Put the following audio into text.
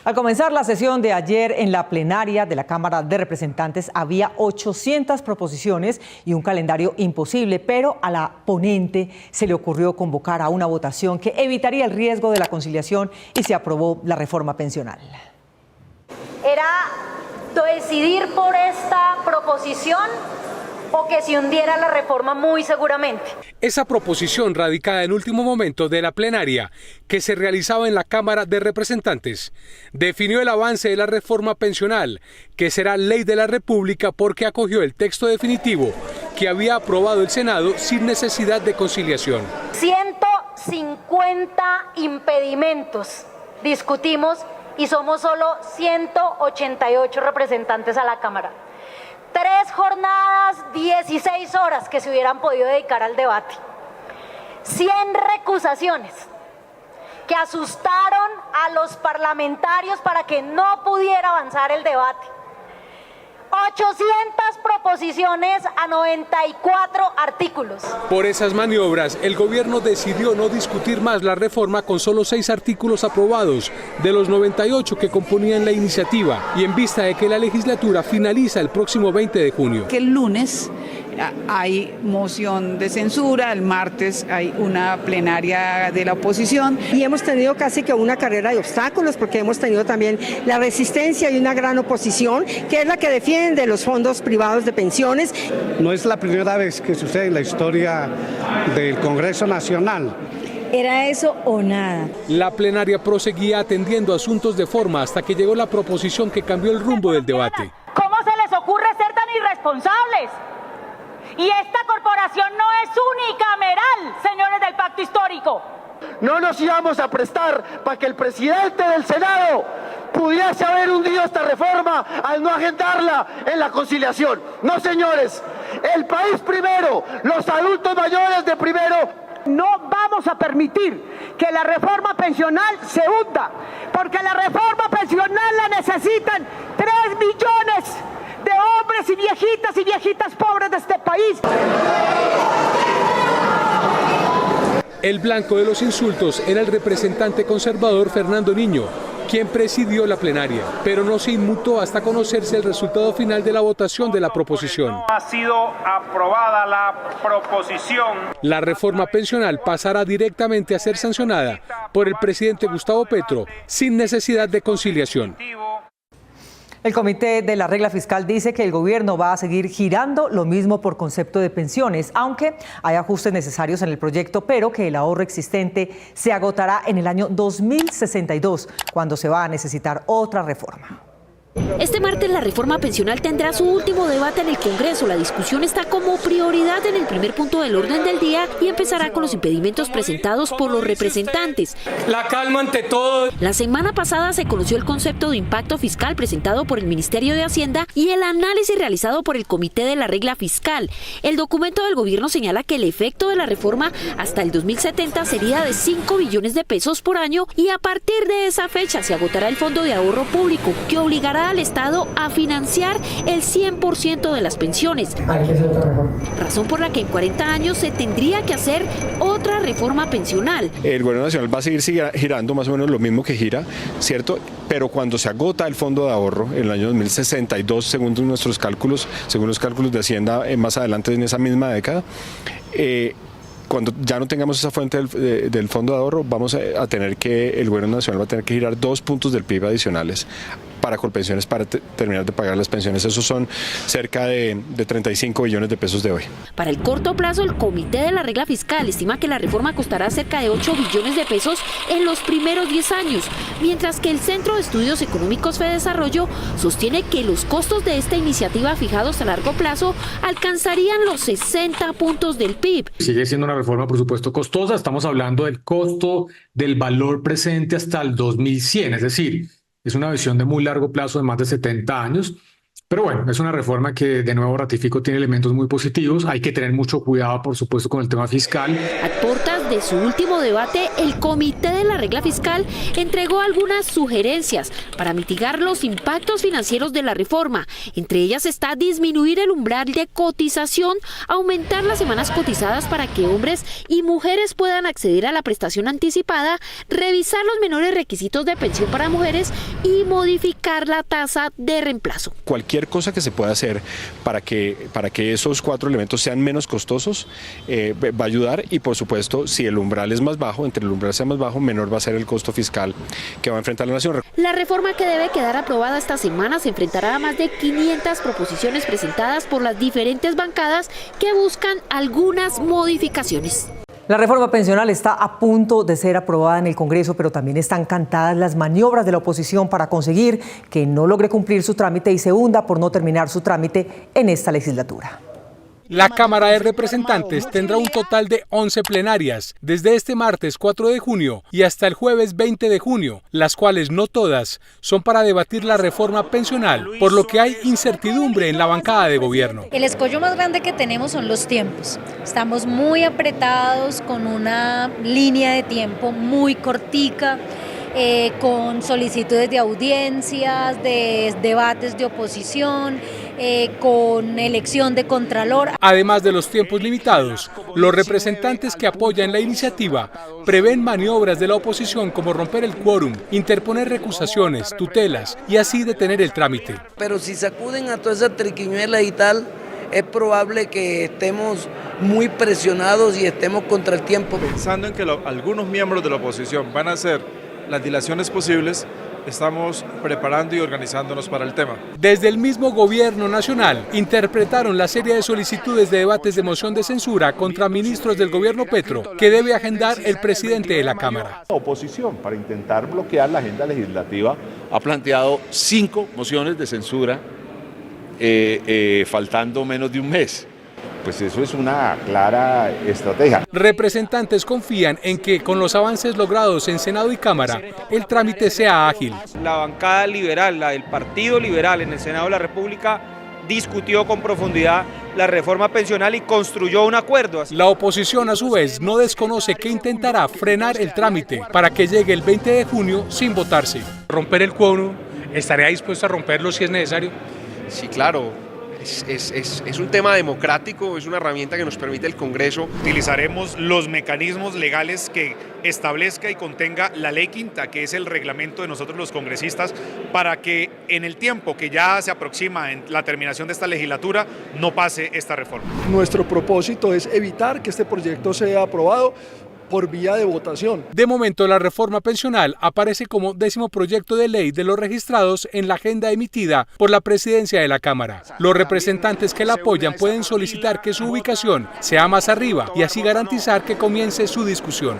Al comenzar la sesión de ayer en la plenaria de la Cámara de Representantes había 800 proposiciones y un calendario imposible, pero a la ponente se le ocurrió convocar a una votación que evitaría el riesgo de la conciliación y se aprobó la reforma pensional. Era decidir por esta proposición o que se hundiera la reforma muy seguramente. Esa proposición radicada en último momento de la plenaria que se realizaba en la Cámara de Representantes definió el avance de la reforma pensional, que será ley de la República porque acogió el texto definitivo que había aprobado el Senado sin necesidad de conciliación. 150 impedimentos discutimos y somos solo 188 representantes a la Cámara. 3 jornadas, 16 horas que se hubieran podido dedicar al debate. 100 recusaciones que asustaron a los parlamentarios para que no pudiera avanzar el debate. 800 proposiciones a 94 artículos. Por esas maniobras, el gobierno decidió no discutir más la reforma con solo 6 artículos aprobados de los 98 que componían la iniciativa y en vista de que la legislatura finaliza el próximo 20 de junio. Que el lunes hay moción de censura, el martes hay una plenaria de la oposición. Y hemos tenido casi que una carrera de obstáculos porque hemos tenido también la resistencia y una gran oposición, que es la que defiende los fondos privados de pensiones. No es la primera vez que sucede en la historia del Congreso Nacional. ¿Era eso o nada? La plenaria proseguía atendiendo asuntos de forma hasta que llegó la proposición que cambió el rumbo del debate. ¿Cómo se les ocurre ser tan irresponsables? Y esta corporación no es unicameral, señores del Pacto Histórico. No nos íbamos a prestar para que el presidente del Senado pudiese haber hundido esta reforma al no agendarla en la conciliación. No, señores, el país primero, los adultos mayores de primero. No vamos a permitir que la reforma pensional se hunda, porque la reforma pensional la necesitan 3 millones de hombres y viejitas pobres de este país. El blanco de los insultos era el representante conservador Fernando Niño, quien presidió la plenaria, pero no se inmutó hasta conocerse el resultado final de la votación de la proposición. No ha sido aprobada la proposición. La reforma pensional pasará directamente a ser sancionada por el presidente Gustavo Petro sin necesidad de conciliación. El Comité de la Regla Fiscal dice que el gobierno va a seguir girando lo mismo por concepto de pensiones, aunque hay ajustes necesarios en el proyecto, pero que el ahorro existente se agotará en el año 2062, cuando se va a necesitar otra reforma. Este martes la reforma pensional tendrá su último debate en el Congreso. La discusión está como prioridad en el primer punto del orden del día y empezará con los impedimentos presentados por los representantes. La calma ante todo. La semana pasada se conoció el concepto de impacto fiscal presentado por el Ministerio de Hacienda y el análisis realizado por el Comité de la Regla Fiscal. El documento del gobierno señala que el efecto de la reforma hasta el 2070 sería de 5 billones de pesos por año y a partir de esa fecha se agotará el Fondo de Ahorro Público, que obligará al Estado a financiar el 100% de las pensiones. Razón por la que en 40 años se tendría que hacer otra reforma pensional. El gobierno nacional va a seguir girando más o menos lo mismo que gira, ¿cierto? Pero cuando se agota el fondo de ahorro en el año 2062, según nuestros cálculos, según los cálculos de Hacienda más adelante en esa misma década, cuando ya no tengamos esa fuente del fondo de ahorro, vamos a tener que, el gobierno nacional va a tener que girar 2 puntos del PIB adicionales para Colpensiones para terminar de pagar las pensiones. Esos son cerca de 35 billones de pesos de hoy. Para el corto plazo, el Comité de la Regla Fiscal estima que la reforma costará cerca de 8 billones de pesos en los primeros 10 años, mientras que el Centro de Estudios Económicos Fedesarrollo sostiene que los costos de esta iniciativa fijados a largo plazo alcanzarían los 60 puntos del PIB. Sigue siendo una reforma, por supuesto, costosa. Estamos hablando del costo del valor presente hasta el 2100, es decir, es una visión de muy largo plazo de más de 70 años, Pero bueno, es una reforma que, de nuevo ratifico, tiene elementos muy positivos. Hay que tener mucho cuidado, por supuesto, con el tema fiscal. A puertas de su último debate, el Comité de la Regla Fiscal entregó algunas sugerencias para mitigar los impactos financieros de la reforma. Entre ellas está disminuir el umbral de cotización, aumentar las semanas cotizadas para que hombres y mujeres puedan acceder a la prestación anticipada, revisar los menores requisitos de pensión para mujeres y modificar la tasa de reemplazo. Cualquier cosa que se pueda hacer para que esos 4 elementos sean menos costosos va a ayudar, y por supuesto si el umbral es más bajo, entre el umbral sea más bajo, menor va a ser el costo fiscal que va a enfrentar la nación. La reforma, que debe quedar aprobada esta semana, se enfrentará a más de 500 proposiciones presentadas por las diferentes bancadas que buscan algunas modificaciones. La reforma pensional está a punto de ser aprobada en el Congreso, pero también están cantadas las maniobras de la oposición para conseguir que no logre cumplir su trámite y se hunda por no terminar su trámite en esta legislatura. La Cámara de Representantes tendrá un total de 11 plenarias, desde este martes 4 de junio y hasta el jueves 20 de junio, las cuales no todas son para debatir la reforma pensional, por lo que hay incertidumbre en la bancada de gobierno. El escollo más grande que tenemos son los tiempos. Estamos muy apretados, con una línea de tiempo muy cortica, con solicitudes de audiencias, de debates de oposición, con elección de contralor. Además de los tiempos limitados, los representantes que apoyan la iniciativa prevén maniobras de la oposición como romper el quórum, interponer recusaciones, tutelas y así detener el trámite. Pero si sacuden a toda esa triquiñuela y tal, es probable que estemos muy presionados y estemos contra el tiempo. Pensando en que algunos miembros de la oposición van a hacer las dilaciones posibles, estamos preparando y organizándonos para el tema. Desde el mismo gobierno nacional interpretaron la serie de solicitudes de debates de moción de censura contra ministros del gobierno Petro que debe agendar el presidente de la Cámara. La oposición, para intentar bloquear la agenda legislativa, ha planteado 5 mociones de censura faltando menos de un mes. Pues eso es una clara estrategia. Representantes confían en que con los avances logrados en Senado y Cámara, el trámite sea ágil. La bancada liberal, la del Partido Liberal en el Senado de la República, discutió con profundidad la reforma pensional y construyó un acuerdo. La oposición, a su vez, no desconoce que intentará frenar el trámite para que llegue el 20 de junio sin votarse. Romper el quórum, ¿estaría dispuesto a romperlo si es necesario? Sí, claro. Es un tema democrático, es una herramienta que nos permite el Congreso. Utilizaremos los mecanismos legales que establezca y contenga la ley quinta, que es el reglamento de nosotros los congresistas, para que en el tiempo que ya se aproxima en la terminación de esta legislatura no pase esta reforma. Nuestro propósito es evitar que este proyecto sea aprobado por vía de votación. De momento, la reforma pensional aparece como 10º proyecto de ley de los registrados en la agenda emitida por la presidencia de la Cámara. Los representantes que la apoyan pueden solicitar que su ubicación sea más arriba y así garantizar que comience su discusión.